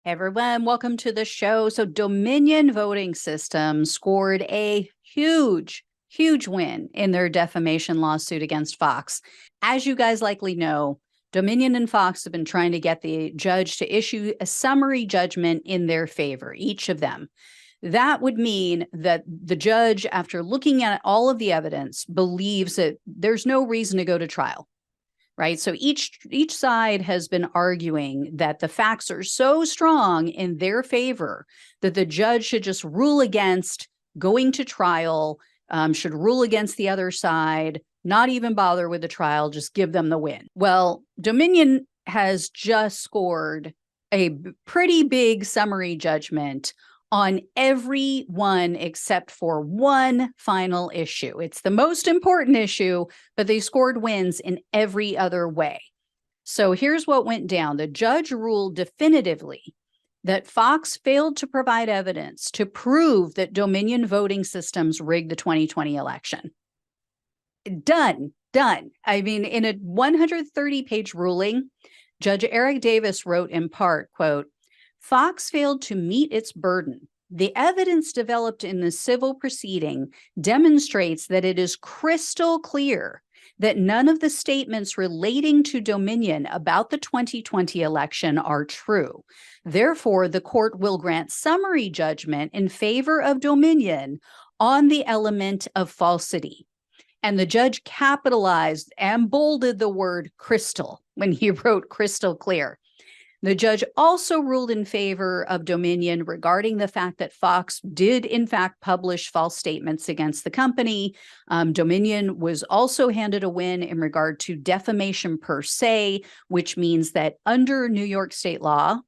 Everyone, welcome to the show. So Dominion Voting System scored a huge win in their defamation lawsuit against Fox. As you guys likely know, Dominion and Fox have been trying to get the judge to issue a summary judgment in their favor, each of them. That would mean that the judge, after looking at all of the evidence, believes that there's no reason to go to trial. Right. So each side has been arguing that the facts are so strong in their favor that the judge should just rule against going to trial, should rule against the other side, not even bother with the trial, just give them the win. Well, Dominion has just scored a pretty big summary judgment on every one except for one final issue. It's the most important issue, but they scored wins in every other way. So here's what went down. The judge ruled definitively that Fox failed to provide evidence to prove that Dominion voting systems rigged the 2020 election. Done. I mean, in a 130-page ruling, Judge Eric Davis wrote in part, quote, Fox failed to meet its burden. The evidence developed in the civil proceeding demonstrates that it is crystal clear that none of the statements relating to Dominion about the 2020 election are true. Therefore, the court will grant summary judgment in favor of Dominion on the element of falsity. And the judge capitalized and bolded the word crystal when he wrote crystal clear. The judge also ruled in favor of Dominion regarding the fact that Fox did, in fact, publish false statements against the company. Dominion was also handed a win in regard to defamation per se, which means that under New York state law,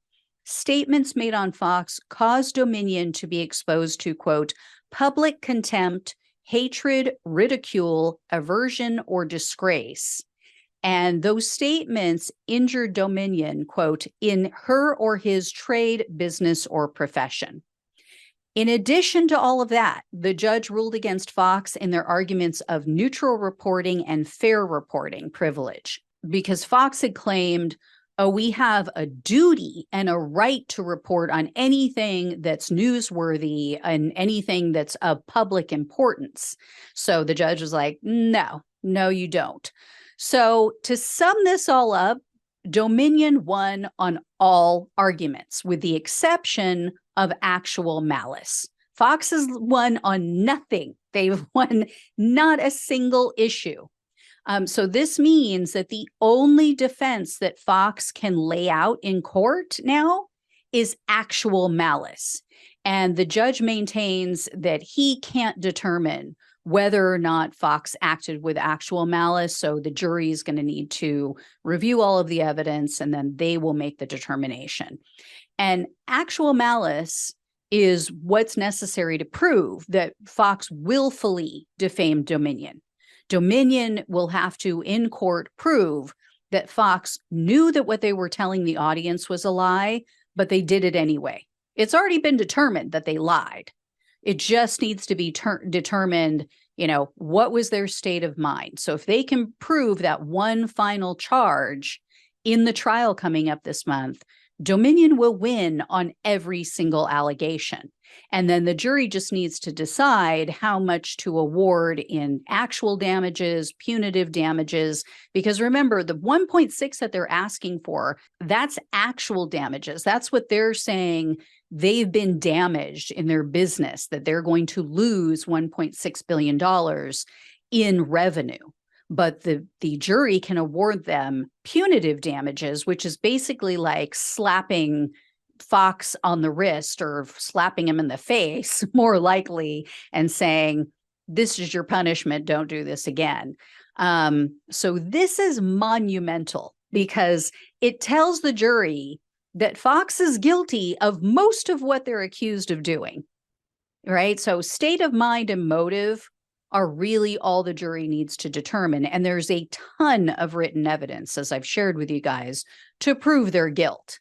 statements made on Fox caused Dominion to be exposed to, quote, public contempt, hatred, ridicule, aversion, or disgrace. And those statements injured Dominion, quote, in her or his trade, business, or profession. In addition to all of that, the judge ruled against Fox in their arguments of neutral reporting and fair reporting privilege, because Fox had claimed, oh, we have a duty and a right to report on anything that's newsworthy and anything that's of public importance. So the judge was like, no, you don't. So to sum this all up, Dominion won on all arguments, with the exception of actual malice. Fox has won on nothing. They've won not a single issue. So this means that the only defense that Fox can lay out in court now is actual malice. And the judge maintains that he can't determine whether or not Fox acted with actual malice. So the jury is going to need to review all of the evidence, and then they will make the determination. And actual malice is what's necessary to prove that Fox willfully defamed Dominion. Dominion will have to, in court, prove that Fox knew that what they were telling the audience was a lie, but they did it anyway. It's already been determined that they lied. It just needs to be determined, what was their state of mind. So if they can prove that one final charge in the trial coming up this month, Dominion will win on every single allegation. And then the jury just needs to decide how much to award in actual damages, punitive damages, because remember, the 1.6 that they're asking for, that's actual damages. That's what they're saying. They've been damaged in their business, that they're going to lose $1.6 billion in revenue. But the jury can award them punitive damages, which is basically like slapping Fox on the wrist or slapping him in the face, more likely, and saying, this is your punishment, don't do this again. So this is monumental because it tells the jury that Fox is guilty of most of what they're accused of doing, right? So state of mind and motive are really all the jury needs to determine. And there's a ton of written evidence, as I've shared with you guys, to prove their guilt.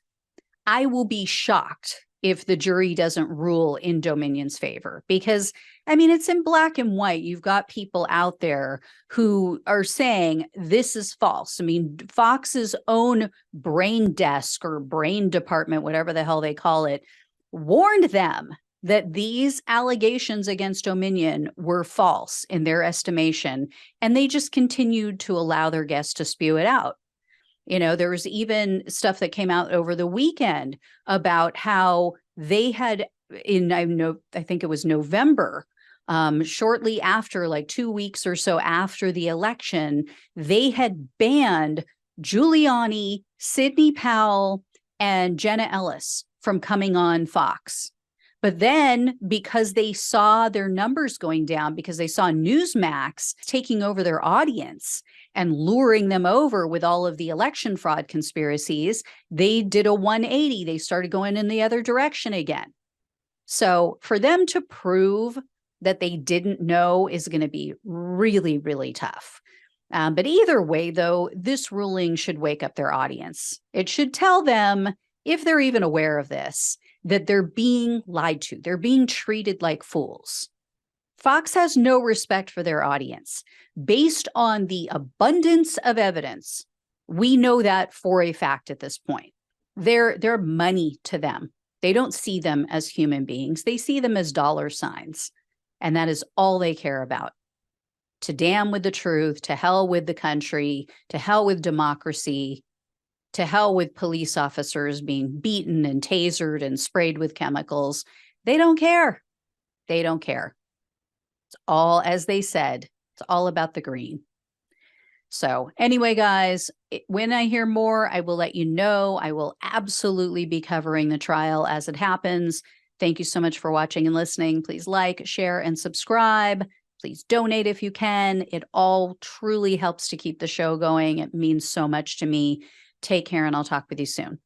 I will be shocked if the jury doesn't rule in Dominion's favor. Because, I mean, it's in black and white. You've got people out there who are saying this is false. I mean, Fox's own brain desk or brain department, whatever the hell they call it, warned them that these allegations against Dominion were false in their estimation, and they just continued to allow their guests to spew it out. You know, there was even stuff that came out over the weekend about how they had I think it was November, shortly after, like 2 weeks or so after the election, they had banned Giuliani, Sidney Powell, and Jenna Ellis from coming on Fox. But then, because they saw their numbers going down, because they saw Newsmax taking over their audience and luring them over with all of the election fraud conspiracies, they did a 180. They started going in the other direction again. So for them to prove that they didn't know is going to be really, really tough. But either way, though, this ruling should wake up their audience. It should tell them, if they're even aware of this, that they're being lied to. They're being treated like fools. Fox has no respect for their audience. Based on the abundance of evidence, we know that for a fact at this point. They're money to them. They don't see them as human beings. They see them as dollar signs. And that is all they care about. To damn with the truth, to hell with the country, to hell with democracy, to hell with police officers being beaten and tasered and sprayed with chemicals. They don't care. They don't care. It's all, as they said, it's all about the green. So anyway, guys, when I hear more, I will let you know. I will absolutely be covering the trial as it happens. Thank you so much for watching and listening. Please like, share, and subscribe. Please donate if you can. It all truly helps to keep the show going. It means so much to me. Take care, and I'll talk with you soon.